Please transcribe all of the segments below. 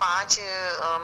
5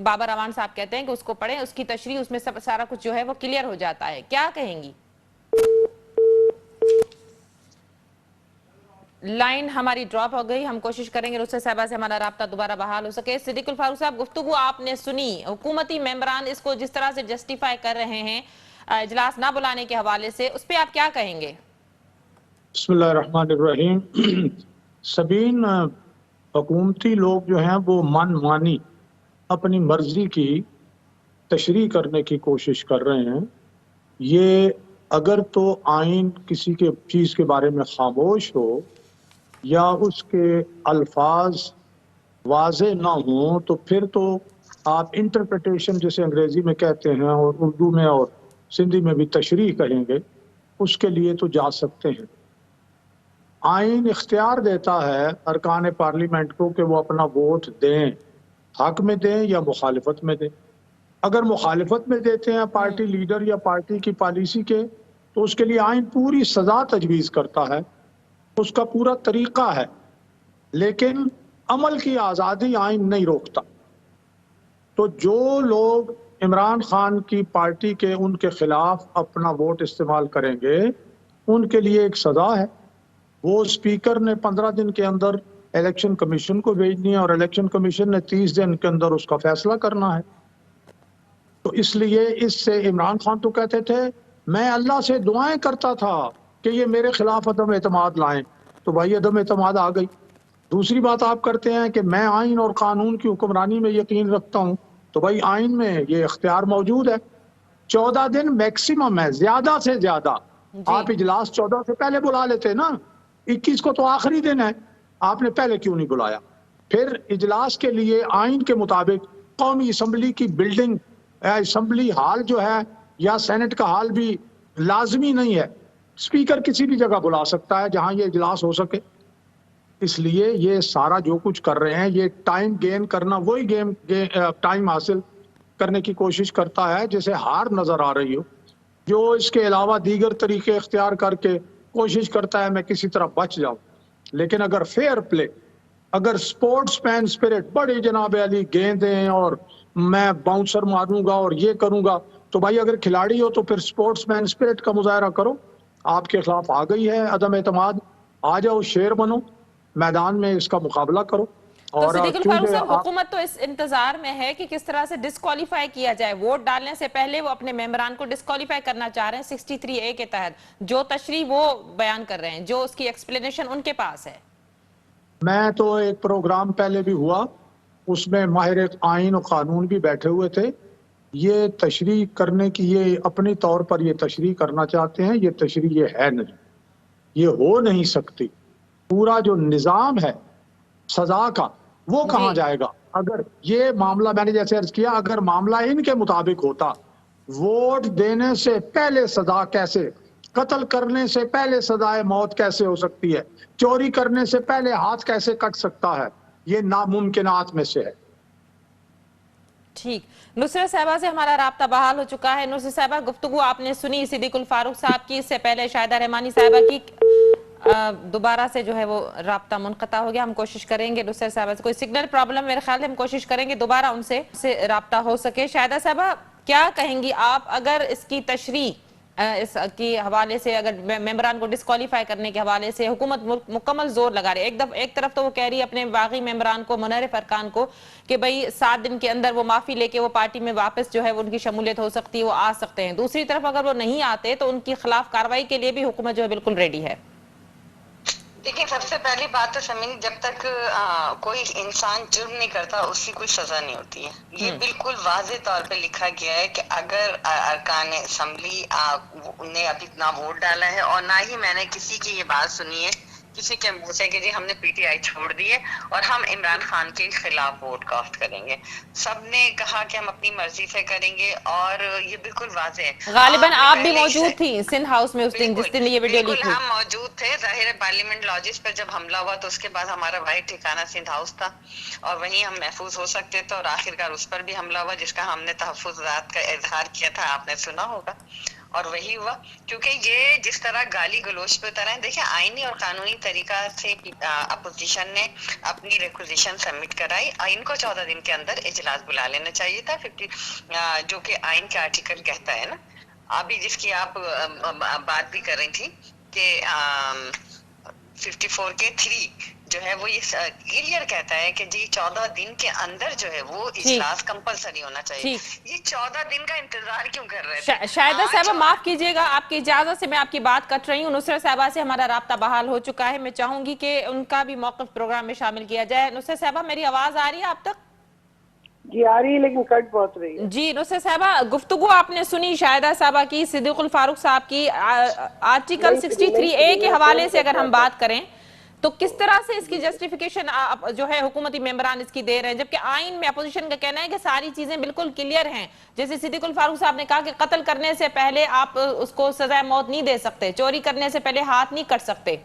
بابر امان صاحب کہتے ہیں کہ اس کو پڑھیں, اس کی تشریح, اس میں سب سارا کچھ جو ہے وہ کلیئر ہو جاتا ہے. کیا کہیں گی؟ لائن ہماری ڈراپ ہو گئی. ہم کوشش کریں گے رسل صاحبہ سے ہمارا رابطہ دوبارہ بحال ہو سکے. صدیق الفاروق صاحب, گفتگو آپ نے سنی, حکومتی ممبران اس کو جس طرح سے جسٹیفائی کر رہے ہیں اجلاس نہ بلانے کے حوالے سے, اس پہ آپ کیا کہیں گے؟ بسم اللہ الرحمن الرحیم. سبین, حکومتی لوگ جو ہیں وہ من مانی اپنی مرضی کی تشریح کرنے کی کوشش کر رہے ہیں. یہ اگر تو آئین کسی کے چیز کے بارے میں خاموش ہو یا اس کے الفاظ واضح نہ ہوں تو پھر تو آپ انٹرپریٹیشن جسے انگریزی میں کہتے ہیں اور اردو میں اور سندھی میں بھی تشریح کہیں گے, اس کے لیے تو جا سکتے ہیں. آئین اختیار دیتا ہے ارکان پارلیمنٹ کو کہ وہ اپنا ووٹ دیں, حق میں دیں یا مخالفت میں دیں. اگر مخالفت میں دیتے ہیں پارٹی لیڈر یا پارٹی کی پالیسی کے, تو اس کے لیے آئین پوری سزا تجویز کرتا ہے, اس کا پورا طریقہ ہے. لیکن عمل کی آزادی آئین نہیں روکتا. تو جو لوگ عمران خان کی پارٹی کے ان کے خلاف اپنا ووٹ استعمال کریں گے, ان کے لیے ایک سزا ہے. وہ اسپیکر نے 15 دن کے اندر الیکشن کمیشن کو بھیجنی ہے اور الیکشن کمیشن نے 30 دن کے اندر اس کا فیصلہ کرنا ہے. تو اس لیے اس سے عمران خان تو کہتے تھے میں اللہ سے دعائیں کرتا تھا کہ یہ میرے خلاف عدم اعتماد لائیں, تو بھائی عدم اعتماد آ گئی. دوسری بات آپ کرتے ہیں کہ میں آئین اور قانون کی حکمرانی میں یقین رکھتا ہوں, تو بھائی آئین میں یہ اختیار موجود ہے. 14 دن میکسیمم ہے, زیادہ سے زیادہ. آپ اجلاس 14 سے پہلے بلا لیتے نا, 21 کو تو آخری دن ہے, آپ نے پہلے کیوں نہیں بلایا؟ پھر اجلاس کے لیے آئین کے مطابق قومی اسمبلی کی بلڈنگ, اسمبلی ہال جو ہے یا سینٹ کا ہال بھی لازمی نہیں ہے. اسپیکر کسی بھی جگہ بلا سکتا ہے جہاں یہ اجلاس ہو سکے. اس لیے یہ سارا جو کچھ کر رہے ہیں یہ ٹائم گین کرنا, وہی ٹائم حاصل کرنے کی کوشش کرتا ہے جسے ہار نظر آ رہی ہو, جو اس کے علاوہ دیگر طریقے اختیار کر کے کوشش کرتا ہے میں کسی طرح بچ جاؤں. لیکن اگر فیئر پلے, اگر سپورٹس مین اسپرٹ, بڑی جناب علی گیندیں اور میں باؤنسر ماروں گا اور یہ کروں گا, تو بھائی اگر کھلاڑی ہو تو پھر سپورٹس مین اسپرٹ کا مظاہرہ کرو. آپ کے خلاف آ گئی ہے عدم اعتماد, آ جاؤ, شیر بنو, میدان میں اس کا مقابلہ کرو. تو اور صدیق الفاروق صاحب, حکومت تو اس انتظار میں ہے کہ کس طرح سے ڈسکوالیفائی کیا جائے. ووٹ ڈالنے سے پہلے وہ اپنے ممبران کو ڈسکوالیفائی کرنا چاہ رہے ہیں 63A کے تحت. جو تشریح وہ بیان کر رہے ہیں, جو اس کی ایکسپلینیشن ان کے پاس ہے. میں تو ایک پروگرام پہلے بھی ہوا, اس میں ماہر آئین و قانون بھی بیٹھے ہوئے تھے. یہ تشریح کرنے کی, یہ اپنی طور پر یہ تشریح کرنا چاہتے ہیں, یہ تشریح یہ ہے نہیں, یہ ہو نہیں سکتی. پورا جو نظام ہے سزا کا وہ کہاں جائے گا؟ اگر یہ معاملہ میں نے جیسے عرض کیا, اگر معاملہ ان کے مطابق ہوتا, ووٹ دینے سے پہلے سزا کیسے, قتل کرنے سے پہلے سزائے موت کیسے ہو سکتی ہے, چوری کرنے سے پہلے ہاتھ کیسے کٹ سکتا ہے, یہ ناممکنات میں سے ہے. ٹھیک, نصرت صاحبہ سے ہمارا رابطہ بحال ہو چکا ہے. نصرت صاحبہ, گفتگو آپ نے سنی صدیق الفاروق صاحب کی, اس سے پہلے شاہدہ رحمانی صاحبہ کی. دوبارہ سے جو ہے وہ رابطہ منقطع ہو گیا. ہم کوشش کریں گے نصرت صاحبہ سے, کوئی سگنل پرابلم میرے خیال ہے, ہم کوشش کریں گے دوبارہ ان سے رابطہ ہو سکے. شاہدہ صاحبہ, کیا کہیں گی آپ اگر اس کی تشریح اس کی حوالے سے, اگر ممبران کو ڈسکوالیفائی کرنے کے حوالے سے حکومت مکمل زور لگا رہی ہے. ایک طرف تو وہ کہہ رہی ہے اپنے باغی ممبران کو, منحرف ارکان کو, کہ بھئی 7 دن کے اندر وہ معافی لے کے وہ پارٹی میں واپس جو ہے ان کی شمولیت ہو سکتی ہے, وہ آ سکتے ہیں. دوسری طرف اگر وہ نہیں آتے تو ان کی خلاف کارروائی کے لیے بھی حکومت جو ہے بالکل ریڈی ہے. دیکھیں, سب سے پہلی بات تو سمین, جب تک کوئی انسان جرم نہیں کرتا اس کی کوئی سزا نہیں ہوتی ہے. یہ بالکل واضح طور پہ لکھا گیا ہے کہ اگر ارکان اسمبلی نے ابھی نہ ووٹ ڈالا ہے, اور نہ ہی میں نے کسی کی یہ بات سنی ہے کسی کے منہ سے کہ جی ہم نے پی ٹی آئی چھوڑ دی ہے اور ہم عمران خان کے خلاف ووٹ کاسٹ کریں گے. سب نے کہا کہ ہم اپنی مرضی سے کریں گے, اور یہ بالکل واضح ہے. غالباً آپ بھی موجود تھی سندھ ہاؤس میں اس دن جس دن یہ ویڈیو لیک ہوئی. ہم موجود تھے. ظاہر ہے پارلیمنٹ لاجز پر جب حملہ ہوا تو اس کے بعد ہمارا واحد ٹھکانہ سندھ ہاؤس تھا, اور وہیں ہم محفوظ ہو سکتے تھے, اور آخرکار اس پر بھی حملہ ہوا جس کا ہم نے تحفظات کا اظہار کیا تھا, آپ نے سنا ہوگا. اور وہی ہوا. کیونکہ یہ جس طرح گالی گلوچ پہ اترا ہے, دیکھیں آئینی اور قانونی طریقہ سے اپوزیشن نے اپنی ریکوزیشن سبمٹ کرائی. ان کو 14 دن کے اندر اجلاس بلا لینا چاہیے تھا, 50 جو کہ آئین کے آرٹیکل کہتا ہے نا. ابھی جس کی آپ بات بھی کر رہی تھی کہ 54 کے 3 جو ہے وہ یہ کلیئر کہتا ہے کہ جی 14 دن کے اندر جو ہے وہ اجلاس کمپلسری ہونا چاہیے. یہ 14 دن کا انتظار کیوں کر رہے تھے؟ شاہدہ صاحبہ معاف کیجیے گا, آپ کی اجازت سے میں آپ کی بات کٹ رہی ہوں. نصرت صاحبہ سے ہمارا رابطہ بحال ہو چکا ہے, میں چاہوں گی کہ ان کا بھی موقف پروگرام میں شامل کیا جائے. نصرت صاحبہ میری آواز آ رہی ہے آپ تک؟ جی آ رہی ہے لیکن کٹ بہت رہی ہے. جی نصرت صاحبہ, گفتگو آپ نے سنی شاہدہ صاحبہ کی, صدیق الفاروق صاحب کی. آرٹیکل 63A کے حوالے سے اگر ہم بات کریں تو کس طرح سے اس کی جسٹیفیکیشن جو ہے حکومتی ممبران اس کی دے رہے ہیں, جبکہ آئین میں اپوزیشن کا کہنا ہے کہ ساری چیزیں بالکل کلیئر ہیں. جیسے صدیق الفاروق صاحب نے کہا کہ قتل کرنے سے پہلے آپ اس کو سزائے موت نہیں دے سکتے, چوری کرنے سے پہلے ہاتھ نہیں کٹ سکتے.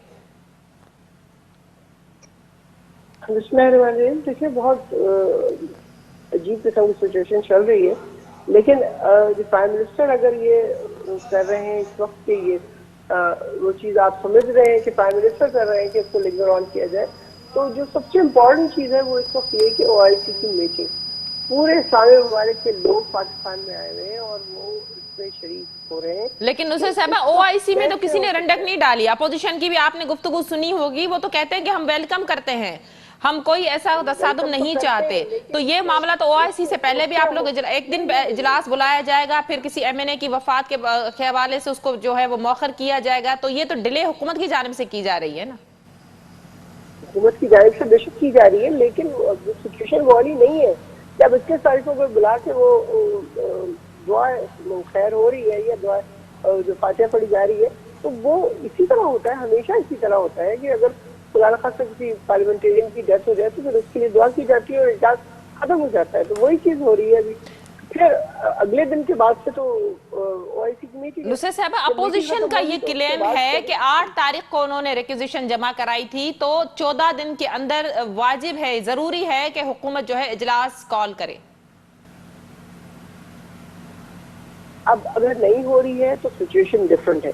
بسم اللہ الرحمن الرحیم. دیکھیں بہت عجیب قسم کی سچویشن چل رہی ہے, لیکن پرائم منسٹر اگر یہ کر رہے ہیں اس وقت کہ یہ وہ چیز آپ سمجھ رہے ہیں کہ پرائم منسٹر کر رہے ہیں کہ اس کو لیگر آن کیا جائے, تو جو سب سے امپورٹنٹ چیز ہے وہ اس وقت یہ کہ OIC کی میٹنگ, پورے اسلامی ممالک کے لوگ پاکستان میں آئے ہوئے ہیں اور وہ اس میں شریک ہو رہے ہیں. لیکن نصرت صاحبہ OIC میں تو کسی نے رنڈک نہیں ڈالی. اپوزیشن کی بھی آپ نے گفتگو سنی ہوگی, وہ تو کہتے ہیں کہ ہم ویلکم کرتے ہیں, ہم کوئی ایسا تصادم نہیں چاہتے. تو یہ معاملہ تو OIC سے پہلے بھی آپ لوگ ایک دن اجلاس بلایا جائے گا, پھر کسی MNA کی وفات کے حوالے سے اس کو جو ہے وہ مؤخر کیا جائے گا, تو یہ تو ڈیلے حکومت کی جانب سے کی جا رہی ہے نا. حکومت کی جانب سے بے شک کی جا رہی ہے, لیکن سچویشن وہ والی نہیں ہے. جب اس کے تاریخوں کو بلا کے وہ دعا خیر ہو رہی ہے یا دعا جو فاتحہ پڑھی جا رہی ہے, تو وہ اسی طرح ہوتا ہے, ہمیشہ اسی طرح ہوتا ہے کہ اگر خدا نخواستہ کسی پارلیمنٹرین کی ڈیتھ ہو جائے تو پھر اس کے لیے دعا کی جاتی ہے اور اجلاس ختم ہو جاتا ہے. تو وہی چیز ہو رہی ہے ابھی. پھر اگلے دن کے بعد سے تو OIC کی میٹنگ. نصرت صاحبہ, اپوزیشن کا یہ کلیم ہے کہ 8 تاریخ کو انہوں نے ریکوزیشن جمع کرائی تھی, تو 14 دن کے اندر واجب ہے, ضروری ہے کہ حکومت جو ہے اجلاس کال کرے. اب اگر نہیں ہو رہی ہے تو سچویشن ڈفرنٹ ہے.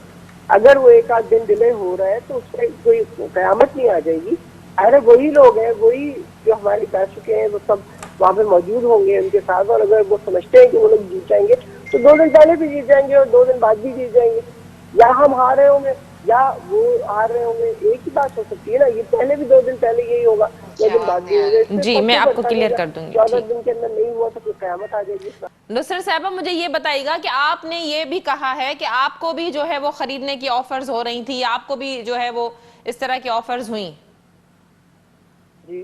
اگر وہ ایک آدھ دن ڈیلے ہو رہا ہے تو اس میں کوئی قیامت نہیں آ جائے گی. ارے وہی لوگ ہیں, وہی جو ہمارے بیٹھ چکے ہیں, وہ سب وہاں پہ موجود ہوں گے ان کے ساتھ, اور اگر وہ سمجھتے ہیں کہ وہ لوگ جیت جائیں گے تو 2 دن پہلے بھی جیت جائیں گے اور 2 دن بعد بھی جیت جائیں گے. یا ہم ہار رہے ہوں گے یا وہ ہار رہے ہوں گے, ایک ہی بات ہو سکتی ہے نا. یہ پہلے بھی 2 دن پہلے یہی ہوگا, 2 دن بعد بھی ہوگا. جی میں آپ کو کلیئر کر دوں گی. 14 دن کے اندر نہیں ہوا تو کوئی قیامت آ جائے گی. نصرت صاحبہ مجھے یہ بتائیے گا کہ آپ نے یہ بھی کہا ہے کہ آپ کو بھی جو ہے وہ خریدنے کی آفرز ہو رہی تھی, آپ کو بھی جو ہے وہ اس طرح کی آفرز ہوئیں. جی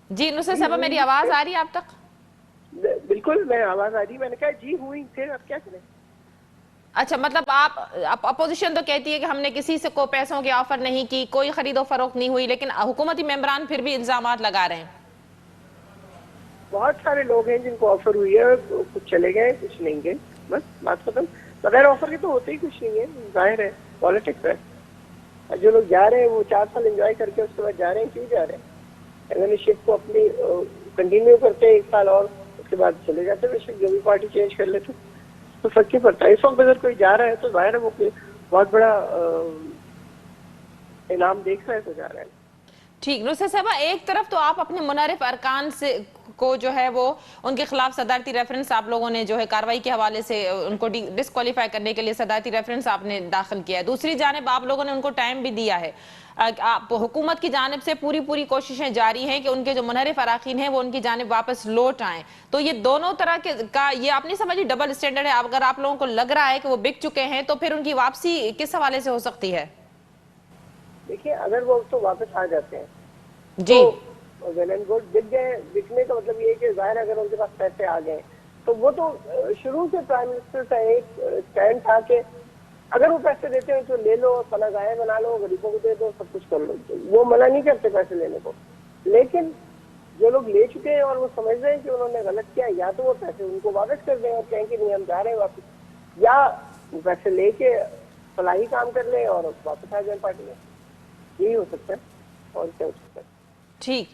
جی نصرت صاحبہ میری آواز آ رہی ہے آپ تک؟ بالکل میں آواز آ رہی, میں نے کہا جی ہوئی. پھر اب کیا کریں؟ اچھا, مطلب آپ اپوزیشن تو کہتی ہے کہ ہم نے کسی سے کو پیسوں کی آفر نہیں کی, کوئی خرید و فروخت نہیں ہوئی, لیکن حکومتی ممبران پھر بھی الزامات لگا رہے ہیں. بہت سارے لوگ ہیں جن کو آفر ہوئی ہے, کچھ چلے گئے کچھ نہیں گئے, بس بات ختم. بغیر آفر کے تو ہوتے ہی کچھ نہیں ہے, ظاہر ہے پالیٹکس ہے. جو لوگ جا رہے ہیں وہ 4 سال انجوائے کر کے اس کے بعد جا رہے ہیں. کیوں جا رہے ہیں؟ شپ کو اپنی کنٹینیو کرتے ہیں 1 سال اور, اس کے بعد چلے جاتے ہیں. جو بھی پارٹی چینج کر لیتے تو فرق ہی پڑتا ہے. اس وقت اگر کوئی جا رہا ہے تو ظاہر ہے وہ بہت بڑا انعام دیکھ رہا ہے تو جا رہا ہے. ٹھیک. نصرت صاحبہ, ایک طرف تو آپ اپنے منحرف ارکان سے کو جو ہے وہ ان کے خلاف صدارتی ریفرنس آپ لوگوں نے جو ہے کاروائی کے حوالے سے ان کو ڈسکوالیفائی کرنے کے لیے صدارتی ریفرنس آپ نے داخل کیا ہے. دوسری جانب آپ لوگوں نے ان کو ٹائم بھی دیا ہے. حکومت کی جانب سے پوری کوششیں جاری ہیں کہ ان کے جو منحرف اراکین ہیں وہ ان کی جانب واپس لوٹ آئیں. تو یہ دونوں طرح کا یہ آپ نہیں سمجھی ڈبل اسٹینڈرڈ ہے. اگر آپ لوگوں کو لگ رہا ہے کہ وہ بک چکے ہیں تو پھر ان کی واپسی کس حوالے سے ہو سکتی ہے؟ دیکھیں اگر وہ تو واپس آ جاتے ہیں جی تو ویل اینڈ گڈ. بک گئے, بکنے کا مطلب یہ ہے کہ ظاہر اگر ان کے پاس پیسے آ گئے تو وہ تو شروع سے پرائم منسٹر کا ایک اسٹینڈ تھا کہ اگر وہ پیسے دیتے ہیں تو لے لو, فلاں گائے بنا لو, غریبوں کو دے دو, سب کچھ کر لو. وہ منع نہیں کرتے پیسے لینے کو, لیکن جو لوگ لے چکے ہیں اور وہ سمجھ رہے ہیں کہ انہوں نے غلط کیا, یا تو وہ پیسے ان کو واپس کر دیں اور کہیں کہ نہیں ہم جا رہے ہیں واپس, یا پیسے لے کے فلاحی کام کر لیں اور واپس آ جائیں پارٹی میں. یہی ہو سکتا ہے, اور کیا ہو سکتا ہے. ٹھیک.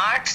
8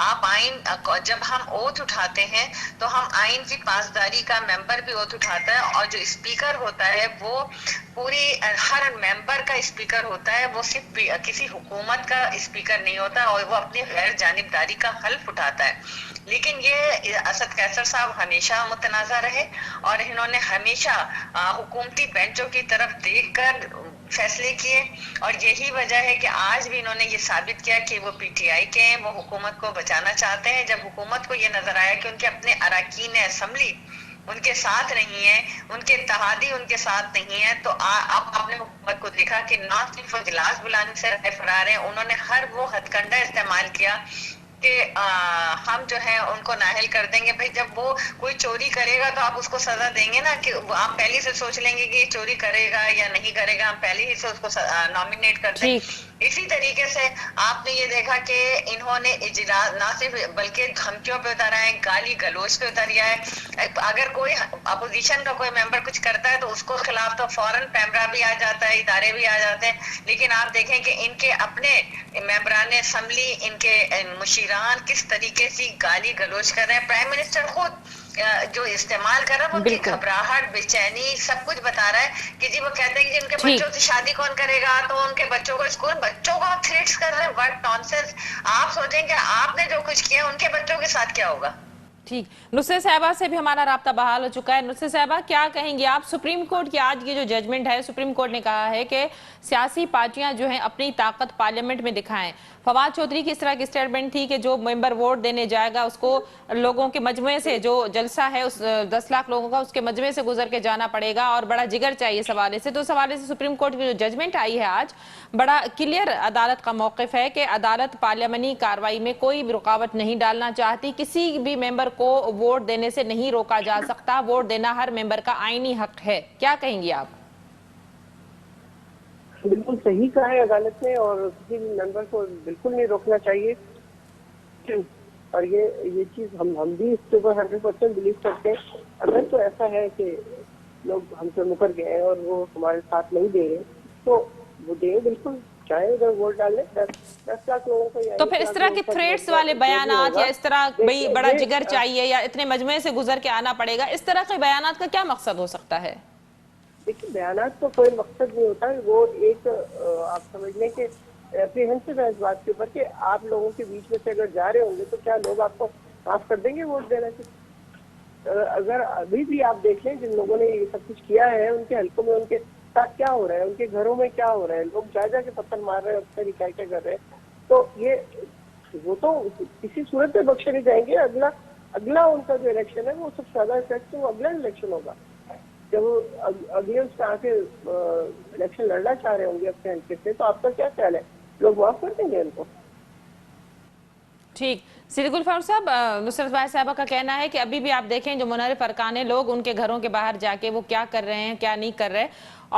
آپ آئین جب ہم اوتھ اٹھاتے ہیں تو ہم آئین کی پاسداری کا ممبر بھی اوتھ اٹھاتا ہے، اور جو اسپیکر ہوتا ہے وہ پوری ہر ممبر کا اسپیکر ہوتا ہے، وہ صرف کسی حکومت کا اسپیکر نہیں ہوتا، اور وہ اپنی غیر جانبداری کا حلف اٹھاتا ہے۔ لیکن یہ اسد قیصر صاحب ہمیشہ متنازع رہے، اور انہوں نے ہمیشہ حکومتی بینچوں کی طرف دیکھ کر فیصلے کیے، اور یہی وجہ ہے کہ آج بھی انہوں نے یہ ثابت کیا کہ وہ پی ٹی آئی کے ہیں، وہ حکومت کو بچانا چاہتے ہیں۔ جب حکومت کو یہ نظر آیا کہ ان کے اپنے اراکین اسمبلی ان کے ساتھ نہیں ہے، ان کے اتحادی ان کے ساتھ نہیں ہے، تو اب آپ نے حکومت کو دیکھا کہ نہ صرف اجلاس بلانے سے رہے فرار ہیں، انہوں نے ہر وہ ہتھ کنڈا استعمال کیا کہ ہم جو ہے ان کو نااہل کر دیں گے۔ بھئی جب وہ کوئی چوری کرے گا تو آپ اس کو سزا دیں گے نا، کہ آپ پہلے سے سوچ لیں گے کہ یہ چوری کرے گا یا نہیں کرے گا، ہم پہلے ہی سے اس کو نامینیٹ کر دیں۔ اسی طریقے سے آپ نے یہ دیکھا کہ انہوں نے اجلاس نہ صرف بلکہ دھمکیوں پہ اترا ہے، گالی گلوچ پہ اتریا ہے۔ اگر کوئی اپوزیشن کا کوئی ممبر کچھ کرتا ہے تو اس کو خلاف تو فوراً پیمرا بھی آ جاتا ہے، ادارے بھی آ جاتے ہیں، لیکن آپ دیکھیں کہ ان کے اپنے ممبران اسمبلی، ان کے مشیران کس طریقے سے گالی گلوچ کر رہے ہیں۔ پرائم منسٹر خود جو استعمال کر رہا ہے وہ ان کی گھبراہٹ، بے چینی سب کچھ بتا رہا ہے کہ جی وہ کہتے ہیں کہ جی ان کے بچوں سے شادی کون کرے گا، تو ان کے بچوں کو اسکول، بچوں کو آپ تھریٹس کر رہے ہیں، واٹ نانسنس۔ آپ سوچیں کہ آپ نے جو کچھ کیا ان کے بچوں کے ساتھ کیا ہوگا۔ ٹھیک، نصرت صاحبہ سے بھی ہمارا رابطہ بحال ہو چکا ہے۔ نصرت صاحبہ کیا کہیں گی آپ؟ سپریم کورٹ کی آج کی جو ججمنٹ ہے، سپریم کورٹ نے کہا ہے کہ سیاسی پارٹیاں جو ہیں اپنی طاقت پارلیمنٹ میں دکھائیں۔ فواد چودھری کی اس طرح کی سٹیٹمنٹ تھی کہ جو ممبر ووٹ دینے جائے گا اس کو لوگوں کے مجموعے سے، جو جلسہ ہے اس 10 لاکھ لوگوں کا، اس کے مجموعے سے گزر کے جانا پڑے گا، اور بڑا جگر چاہیے اس حوالے سے۔ تو اس حوالے سے سپریم کورٹ کی جو ججمنٹ آئی ہے آج، بڑا کلیئر عدالت کا موقف ہے کہ عدالت پارلیمانی کارروائی میں کوئی بھی رکاوٹ نہیں ڈالنا چاہتی، کسی بھی ممبر کو ووٹ دینے سے نہیں روکا جا سکتا، ووٹ دینا ہر ممبر کا آئینی حق ہے۔ کیا کہیں گی آپ؟ بالکل صحیح کہا ہے عدالت نے، اور کسی بھی ممبر کو بالکل نہیں روکنا چاہیے، اور یہ چیز ہم بھی اس کے اوپر 100% بلیو کرتے ہیں۔ اگر تو ایسا ہے کہ لوگ ہم سے مکر گئے ہیں اور وہ ہمارے ساتھ نہیں دے رہے تو وہ دیں، بالکل چاہے ادھر ووٹ ڈالیں۔ 10 لاکھ لوگوں کو، تو پھر اس طرح کے تھریٹس والے بیانات، یا اس طرح بھئی بڑا جگر چاہیے یا اتنے مجموعے سے گزر کے آنا پڑے گا، اس طرح کے بیانات کا کیا مقصد ہو سکتا ہے؟ دیکھیے بیانات تو کوئی مقصد نہیں ہوتا، وہ ایک آپ سمجھ لیں کہ اپریہنسو ہے اس بات کے اوپر کہ آپ لوگوں کے بیچ میں سے اگر جا رہے ہوں گے تو کیا لوگ آپ کو معاف کر دیں گے ووٹ دینے سے؟ اگر ابھی بھی آپ دیکھ لیں جن لوگوں نے یہ سب کچھ کیا ہے، ان کے حلقوں میں ان کے ساتھ کیا ہو رہا ہے، ان کے گھروں میں کیا ہو رہا ہے، لوگ جا جا کے پتھر مار رہے ہیں، اس طریقہ کیا کر رہے ہیں، تو وہ تو کسی صورت میں بخشے نہیں جائیں گے۔ اگلا ان کا جو الیکشن ہے وہ سب سے زیادہ افیکٹ وہ اگلا الیکشن ہوگا، جب وہ اگلے اس طرح کے الیکشن لڑنا چاہ رہے ہوں گے اپنے حلقے سے، تو آپ کا کیا خیال ہے، لوگ معاف کر دیں گے ان کو؟ ٹھیک، صدیق الفاروق صاحب، نصرت بھائی صاحبہ کا کہنا ہے کہ ابھی بھی آپ دیکھیں جو منحرف ارکان ہیں، لوگ ان کے گھروں کے باہر جا کے وہ کیا کر رہے ہیں، کیا نہیں کر رہے،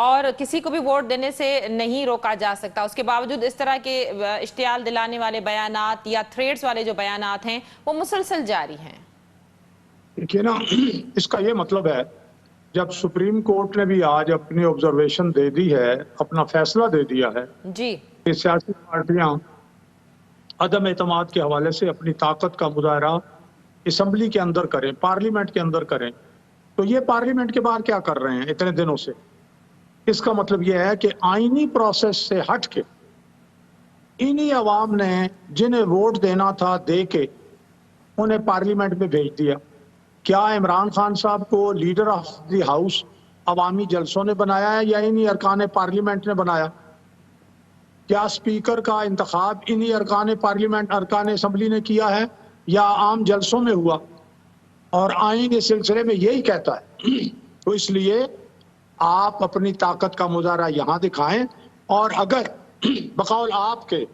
اور کسی کو بھی ووٹ دینے سے نہیں روکا جا سکتا۔ اس کے باوجود اس طرح کے اشتعال دلانے والے بیانات یا تھریٹس والے جو بیانات ہیں وہ مسلسل جاری ہیں۔ دیکھیے نا، اس کا یہ مطلب ہے جب سپریم کورٹ نے بھی آج اپنی آبزرویشن دے دی ہے، اپنا فیصلہ دے دیا ہے جی، کہ سیاسی پارٹیاں عدم اعتماد کے حوالے سے اپنی طاقت کا مظاہرہ اسمبلی کے اندر کریں، پارلیمنٹ کے اندر کریں، تو یہ پارلیمنٹ کے باہر کیا کر رہے ہیں اتنے دنوں سے؟ اس کا مطلب یہ ہے کہ آئینی پروسیس سے ہٹ کے انہی عوام نے جنہیں ووٹ دینا تھا دے کے انہیں پارلیمنٹ میں بھیج دیا۔ کیا عمران خان صاحب کو لیڈر آف دی ہاؤس عوامی جلسوں نے بنایا ہے یا انہی ارکان پارلیمنٹ نے بنایا؟ کیا اسپیکر کا انتخاب انہی ارکان پارلیمنٹ، ارکان اسمبلی نے کیا ہے یا عام جلسوں میں ہوا؟ اور آئین اس سلسلے میں یہی کہتا ہے۔ تو اس لیے آپ اپنی طاقت کا مظاہرہ یہاں دکھائیں، اور اگر بقول آپ کے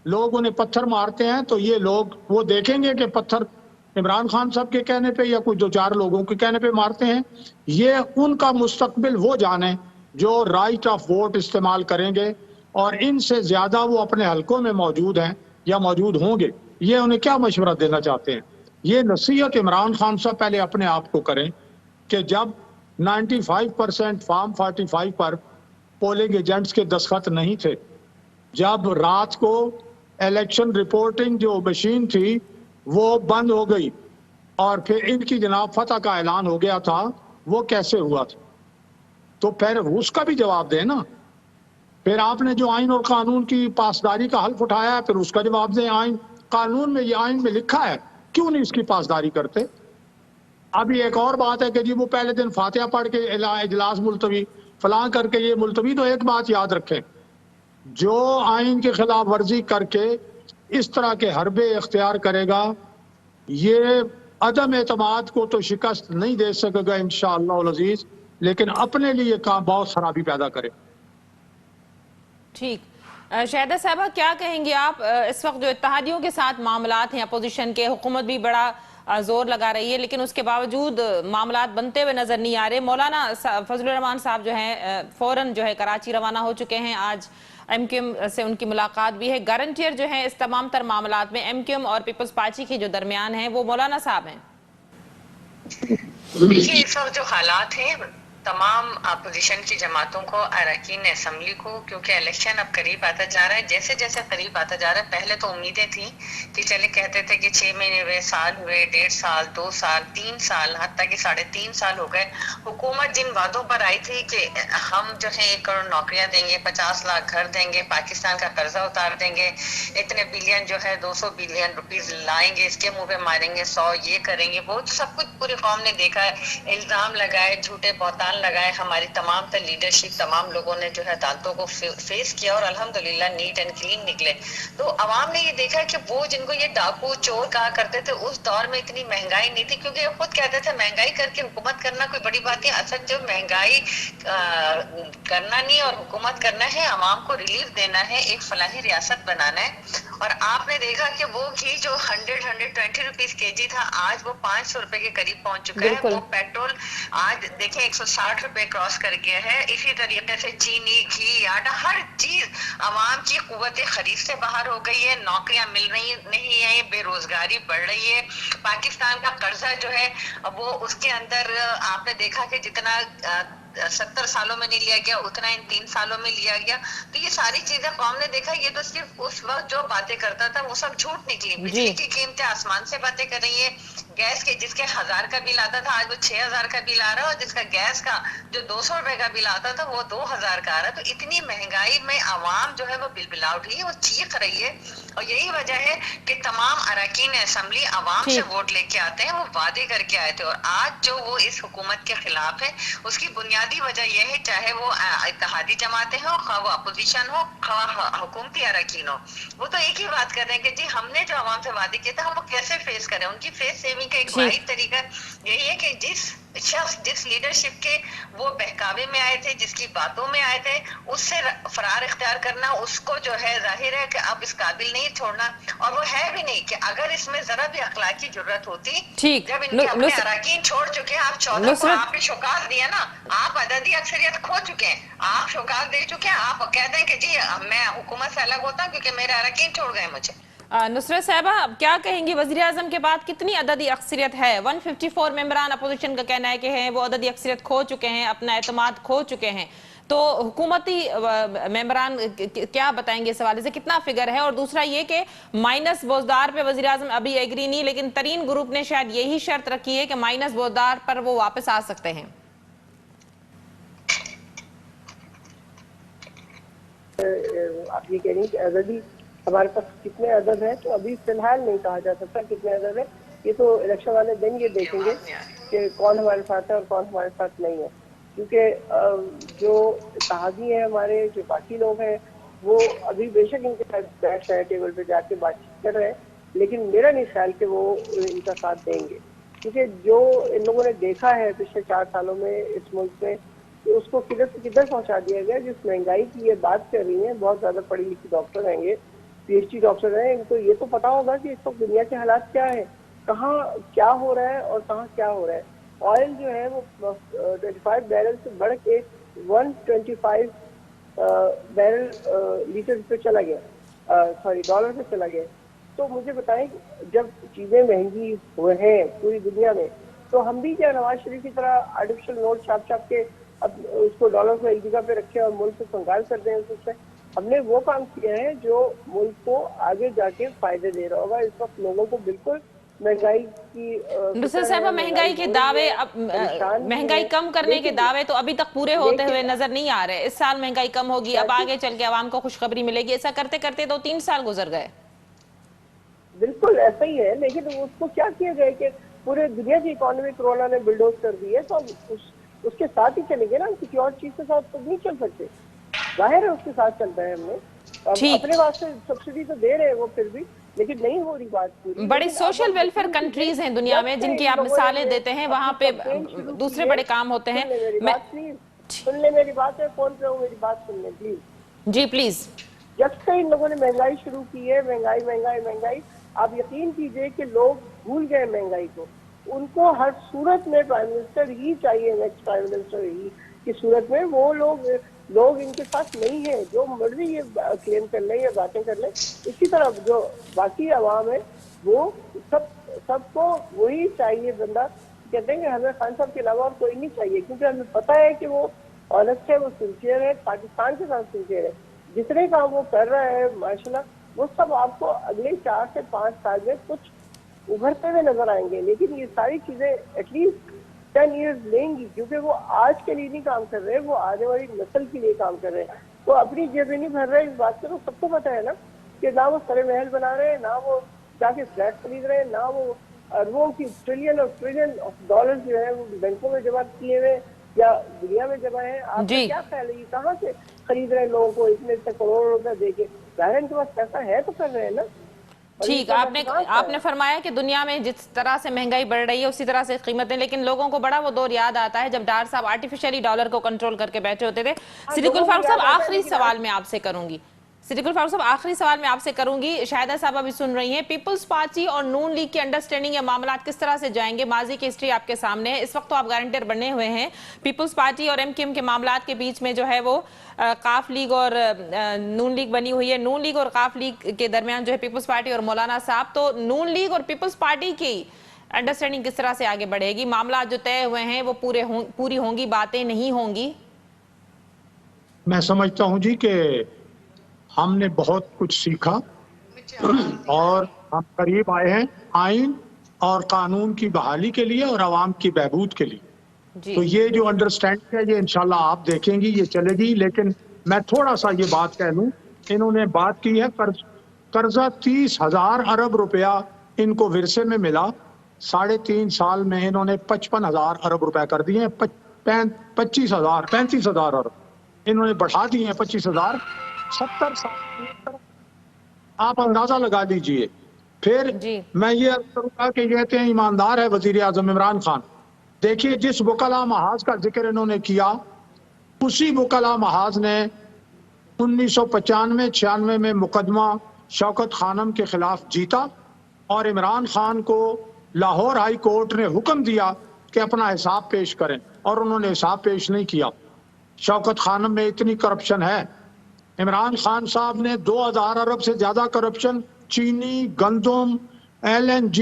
لوگ انہیں پتھر مارتے ہیں تو یہ لوگ وہ دیکھیں گے کہ پتھر عمران خان صاحب کے کہنے پہ یا کچھ دو چار لوگوں کے کہنے پہ مارتے ہیں۔ یہ ان کا مستقبل وہ جانیں جو رائٹ آف ووٹ استعمال کریں گے، اور ان سے زیادہ وہ اپنے حلقوں میں موجود ہیں یا موجود ہوں گے۔ یہ انہیں کیا مشورہ دینا چاہتے ہیں؟ یہ نصیحت عمران خان صاحب پہلے اپنے آپ کو کریں کہ جب 95% فارم 45 پر پولنگ ایجنٹس کے دستخط نہیں تھے، جب رات کو الیکشن رپورٹنگ جو مشین تھی وہ بند ہو گئی اور پھر ان کی جناب فتح کا اعلان ہو گیا تھا، وہ کیسے ہوا تھا؟ تو پھر اس کا بھی جواب دیں نا۔ پھر آپ نے جو آئین اور قانون کی پاسداری کا حلف اٹھایا ہے، پھر اس کا جواب دیں۔ آئین قانون میں، یہ آئین میں لکھا ہے، کیوں نہیں اس کی پاسداری کرتے؟ ابھی ایک اور بات ہے کہ جی وہ پہلے دن فاتحہ پڑھ کے اجلاس ملتوی فلاں کر کے یہ ملتوی، تو ایک بات یاد رکھیں، جو آئین کی خلاف ورزی کر کے اس طرح کے حربے اختیار کرے گا، یہ عدم اعتماد کو تو شکست نہیں دے سکے گا انشاءاللہ العزیز، لیکن اپنے لیے کام بہت خرابی پیدا کرے۔ ٹھیک، شاہدہ صاحبہ کیا کہیں گے آپ؟ اس وقت جو اتحادیوں کے ساتھ معاملات ہیں اپوزیشن کے، حکومت بھی بڑا زور لگا رہی ہے لیکن اس کے باوجود معاملات بنتے ہوئے نظر نہیں آ رہے۔ مولانا فضل الرحمان صاحب جو ہیں فوراً جو ہے کراچی روانہ ہو چکے ہیں، آج ایم کیو ایم سے ان کی ملاقات بھی ہے۔ گارنٹیئر جو ہیں اس تمام تر معاملات میں ایم کیو ایم اور پیپلز پارٹی کے جو درمیان ہیں وہ مولانا صاحب ہیں۔ دیکھیے اس وقت جو حالات ہیں، تمام اپوزیشن کی جماعتوں کو، اراکین اسمبلی کو، کیونکہ الیکشن اب قریب آتا جا رہا ہے، جیسے جیسے قریب آتا جا رہا ہے، پہلے تو امیدیں تھیں کہ چلے کہتے تھے کہ 6 مہینے ہوئے، سال ہوئے، 1.5 سال، 2 سال، 3 سال، حتیٰ کہ 3.5 سال ہو گئے۔ حکومت جن وعدوں پر آئی تھی کہ ہم جو ہے 1 کروڑ نوکریاں دیں گے، 50 لاکھ گھر دیں گے، پاکستان کا قرضہ اتار دیں گے، اتنے بلین جو ہے 200 بلین روپیز لائیں گے، اس کے منہ پہ ماریں گے 100، یہ کریں گے، وہ سب کچھ پوری قوم نے دیکھا ہے۔ الزام لگائے، جھوٹے بہتان لگائے، ہماری تمام تر لیڈرشپ، تمام لوگوں نے جو ہے عدالتوں کو فیس کیا اور الحمدللہ نیٹ اینڈ کلین نکلے۔ تو عوام نے یہ دیکھا کہ وہ جن کو یہ ڈاکو چور کہا کرتے تھے، اس دور میں اتنی مہنگائی نہیں تھی، کیونکہ یہ خود کہتے تھے مہنگائی کر کے حکومت کرنا کوئی بڑی بات نہیں، اصل جو مہنگائی کرنا نہیں اور حکومت کرنا ہے، عوام کو ریلیف دینا ہے، ایک فلاحی ریاست بنانا ہے۔ اور آپ نے دیکھا کہ وہ گھی جو 120 روپیز کے جی تھا، آج وہ 500 روپے کے قریب پہنچ چکا ہے۔ بالکل، وہ پیٹرول آج دیکھیں 160 روپے کراس کر گیا ہے۔ اسی طریقے سے چینی، گھی، آٹا، ہر چیز عوام کی قوت خرید سے باہر ہو گئی ہے، نوکریاں مل رہی نہیں ہیں، بے روزگاری بڑھ رہی ہے۔ پاکستان کا قرضہ جو ہے وہ اس کے اندر آپ نے دیکھا کہ جتنا 70 سالوں میں نہیں لیا گیا اتنا ان 3 سالوں میں لیا گیا۔ تو یہ ساری چیزیں قوم نے دیکھا، یہ تو صرف اس وقت جو باتیں کرتا تھا وہ سب جھوٹ نکلی۔ بجلی کی قیمتیں آسمان سے باتیں کر رہی ہیں، گیس کے جس کے 1000 کا بل آتا تھا آج وہ 6000 کا بل آ رہا ہے، اور جس کا گیس کا جو 200 روپے کا بل آتا تھا وہ 2000 کا آ رہا ہے۔ تو اتنی مہنگائی میں عوام جو ہے وہ بل بلا اٹھی ہے، وہ چیخ رہی ہے، اور یہی وجہ ہے کہ تمام اراکین اسمبلی عوام سے ووٹ لے کے آتے ہیں، وہ وعدے کر کے آئے تھے، اور آج جو وہ اس حکومت کے خلاف ہے اس کی بنیادی وجہ یہ ہے، چاہے وہ اتحادی جماعتیں ہوں، خواہ وہ اپوزیشن ہو، خواہ حکومتی اراکین ہو، وہ تو ایک ہی بات کر رہے ہیں کہ جی ہم نے جو عوام سے وعدے کیے تھے ہم وہ کیسے فیس کریں۔ ان کی فیس سیونگ کا ایک واحد طریقہ یہی ہے کہ جس شخص جس لیڈرشپ کے وہ بہکاوے میں آئے تھے، جس کی باتوں میں آئے تھے، اس سے فرار اختیار کرنا، اس کو جو ہے ظاہر ہے کہ اب اس قابل نہیں چھوڑنا، اور وہ ہے بھی نہیں کہ اگر اس میں ذرا بھی اخلاقی جرت ہوتی، جب ان کے اپنے اراکین چھوڑ چکے ہیں، آپ 14 کو آپ نے شوکات دیا نا، آپ عددی اکثریت کھو چکے ہیں، آپ شوکات دے چکے ہیں، آپ کہہ دیں کہ جی میں حکومت سے الگ ہوتا ہوں کیونکہ میرے اراکین چھوڑ گئے مجھے۔ نصرت صاحبہ اب کیا کہیں گی؟ وزیر اعظم کے بعد کتنی عددی اکثریت ہے؟ 154 ممبران اپوزیشن کا کہنا ہے کہ ہیں وہ عددی اکثریت کھو چکے ہیں، اپنا اعتماد کھو چکے ہیں، تو حکومتی ممبران کیا بتائیں گے اس حوالے سے؟ کتنا فگر ہے؟ اور دوسرا یہ کہ مائنس بوزدار پہ وزیر اعظم ابھی ایگری نہیں، لیکن ترین گروپ نے شاید یہی شرط رکھی ہے کہ مائنس بوزدار پر وہ واپس آ سکتے ہیں۔ آپ یہ کہہ رہی ہیں کہ عددی ہمارے پاس کتنے عدد ہیں، تو ابھی فی الحال نہیں کہا جا سکتا کتنے عدد ہیں، یہ تو الیکشن والے دن یہ دیکھیں گے کہ کون ہمارے ساتھ ہے اور کون ہمارے ساتھ نہیں ہے، کیونکہ جو اتحادی ہیں ہمارے، جو باقی لوگ ہیں، وہ ابھی بے شک ان کے ساتھ بیٹھ رہے ٹیبل پہ جا کے بات چیت کر رہے ہیں، لیکن میرا نہیں خیال کہ وہ ان کا ساتھ دیں گے، کیونکہ جو ان لوگوں نے دیکھا ہے پچھلے 4 سالوں میں اس ملک میں، کہ اس کو کدھر سے کدھر پہنچا دیا گیا۔ جس مہنگائی کی یہ بات کر رہی ہیں، بہت زیادہ پڑھی لکھی ڈاکٹر ہیں گے، پی ایچ ڈی ڈاکٹر ہیں، ان کو یہ تو پتا ہوگا کہ اس وقت دنیا کے حالات کیا ہے، کہاں کیا ہو رہا ہے اور کہاں کیا ہو رہا ہے۔ آئل جو ہے وہ 25 بیرل سے بڑھ کے 125 بیرل لیٹر پہ چلا گیا، ڈالر پہ چلا گیا۔ تو مجھے بتائیں جب چیزیں مہنگی ہوئے ہیں پوری دنیا میں، تو ہم بھی کیا نواز شریف کی طرح آرٹیفیشل نوٹ چھاپ کے اب اس کو ڈالر کو ایک جگہ پہ رکھے اور ملک سے کنگال کر دیں اس سے؟ ہم نے وہ کام کیا ہے جو ملک کو آگے جا کے فائدے دے رہا ہوگا. اس وقت لوگوں کو بالکل مہنگائی کی نصرت صاحبہ مہنگائی کے دعوے مہنگائی کم کرنے کے دعوے تو ابھی تک پورے ہوتے ہوئے نظر نہیں آ رہے. اس سال مہنگائی کم ہوگی, اب آگے چل کے عوام کو خوشخبری ملے گی, ایسا کرتے کرتے تو 3 سال گزر گئے. بالکل ایسا ہی ہے, لیکن اس کو کیا کیا گیا کہ پورے دنیا کی اکانومی کورونا نے بلڈوز کر دی ہے, تو ہم اس کے ساتھ ہی چلیں گے نا, کسی اور چیز کے ساتھ تو نہیں چل سکتے. ظاہر ہے اس کے ساتھ چلتا ہے ہم نے, اپنے واسطے سبسڈی تو دے رہے ہیں وہ پھر بھی, لیکن نہیں ہو رہی بات پوری. بڑے سوشل ویلفیئر کنٹریز ہیں دنیا میں جن کی آپ مثالیں دیتے ہیں, وہاں پہ دوسرے بڑے کام ہوتے ہیں. سن لیں میری بات ہے, فون پہ ہوں, میری بات سن لیں پلیز. G please. جب سے ان لوگوں نے مہنگائی شروع کی ہے, مہنگائی مہنگائی مہنگائی, آپ یقین کیجئے کہ لوگ بھول گئے مہنگائی کو. ان کو ہر صورت میں پرائم منسٹر ہی چاہیے, نیکسٹ پرائم منسٹر ہی کی صورت میں. وہ لوگ ان کے ساتھ نہیں ہیں, جو مرضی یہ کلیم کر لیں یا باتیں کر لیں. اسی طرح جو باقی عوام ہے وہ سب کو وہی چاہیے بندہ. کہتے ہیں کہ ہمیں خان صاحب کے علاوہ اور کوئی نہیں چاہیے, کیونکہ ہمیں پتہ ہے کہ وہ آنیسٹ ہے, وہ سنسیئر ہے, پاکستان کے ساتھ سنسیئر ہے. جتنے کام وہ کر رہا ہے ماشاءاللہ, وہ سب آپ کو اگلے 4 سے 5 سال میں کچھ ابھرتے ہوئے نظر آئیں گے. لیکن یہ ساری چیزیں ایٹ لیسٹ 10 ایئرز لیں گی, کیونکہ وہ آج کے لیے نہیں کام کر رہے, وہ آنے والی نسل کے لیے کام کر رہے ہیں. وہ اپنی جیبیں نہیں بھر رہے, اس بات کا تو سب کو پتہ ہے نا, کہ نہ وہ سرے محل بنا رہے ہیں, نہ وہ جا کے فلیٹ خرید رہے ہیں, نہ وہ اربوں کی ٹریلین آف ڈالر جو ہے وہ بینکوں میں جمع کیے ہوئے یا دنیا میں جمع ہیں. آپ کا کیا خیال ہے یہ کہاں سے خرید رہے ہیں لوگوں کو اتنے کروڑوں روپے دے کے؟ ظاہر ان کے پاس پیسہ ہے تو کر رہے ہیں نا. ٹھیک, آپ نے فرمایا کہ دنیا میں جس طرح سے مہنگائی بڑھ رہی ہے اسی طرح سے قیمتیں, لیکن لوگوں کو بڑا وہ دور یاد آتا ہے جب ڈار صاحب آرٹیفیشلی ڈالر کو کنٹرول کر کے بیٹھے ہوتے تھے. صدیق الفاروق صاحب آخری سوال میں آپ سے کروں گی, شاہدہ صاحب ابھی سن رہی ہیں. پیپلز پارٹی اور نون لیگ کی انڈرسٹینڈنگ یا معاملات کس طرح سے جائیں گے؟ ماضی کی ہسٹری آپ کے سامنے ہے, اس وقت تو آپ گارنٹر بنے ہوئے ہیں. پیپلز پارٹی اور ایم کیو ایم کے معاملات کے بیچ میں جو ہے وہ قاف لیگ اور نون لیگ بنی ہوئی ہے. نون لیگ اور قاف لیگ کے درمیان جو ہے پیپلز پارٹی اور مولانا صاحب, تو نون لیگ اور پیپلز پارٹی کی انڈرسٹینڈنگ کس طرح سے آگے بڑھے گی؟ معاملات جو طے ہوئے ہیں وہ پوری ہوں گی, باتیں نہیں ہوں گی؟ میں سمجھتا ہوں جی کہ ہم نے بہت کچھ سیکھا اور ہم قریب آئے ہیں آئین اور قانون کی بحالی کے لیے اور عوام کی بہبود کے لیے. تو یہ جو انڈرسٹینڈنگ ہے یہ انشاءاللہ آپ دیکھیں گی, یہ چلے گی. لیکن میں تھوڑا سا یہ بات کہہ لوں, انہوں نے بات کی ہے قرضہ 30,000 ارب روپیہ ان کو ورثے میں ملا. 3.5 سال میں انہوں نے 55,000 ارب روپے کر دیے ہیں. 35,000 ارب انہوں نے بڑھا دیے ہیں. 25,000 70 سال آپ اندازہ لگا لیجئے. پھر میں یہ عرض کروں گا کہ یہ ایماندار ہے وزیر اعظم عمران خان. دیکھیے جس وکلا محاذ کا ذکر انہوں نے کیا, اسی وکلا محاذ نے 1995-96 میں مقدمہ شوکت خانم کے خلاف جیتا, اور عمران خان کو لاہور ہائی کورٹ نے حکم دیا کہ اپنا حساب پیش کریں, اور انہوں نے حساب پیش نہیں کیا. شوکت خانم میں اتنی کرپشن ہے. عمران خان صاحب نے 2,000 ارب سے زیادہ کرپشن چینی, گندم, LNG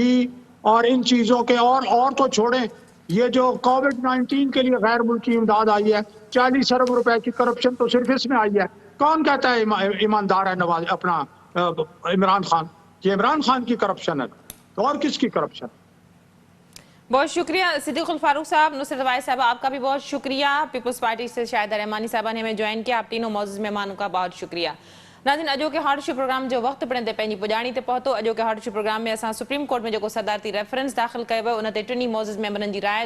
اور ان چیزوں کے, اور تو چھوڑیں, یہ جو کووڈ-19 کے لیے غیر ملکی امداد آئی ہے 40 ارب روپے کی کرپشن تو صرف اس میں آئی ہے. کون کہتا ہے ایماندار ہے اپنا عمران خان؟ یہ عمران خان کی کرپشن ہے, تو اور کس کی کرپشن؟ بہت شکریہ صدیق الفاروق صاحب. نصرت وائز صاحبہ آپ کا بھی بہت شکریہ. پیپلز پارٹی سے شاہدہ رحمانی صاحبہ نے ہمیں جوائن کیا. آپ تینوں معزز مہمانوں کا بہت شکریہ. ناظرین, اجو کے ہارٹ شو پروگرام جو وقت پڑھیں تے پہنی پجانی تے پہتو. اجو کے ہارٹ شو پروگرام میں اساں سپریم کورٹ میں جو صدارتی ریفرنس داخل کئے وے ان تے 2 معزز ممبرن جی رائے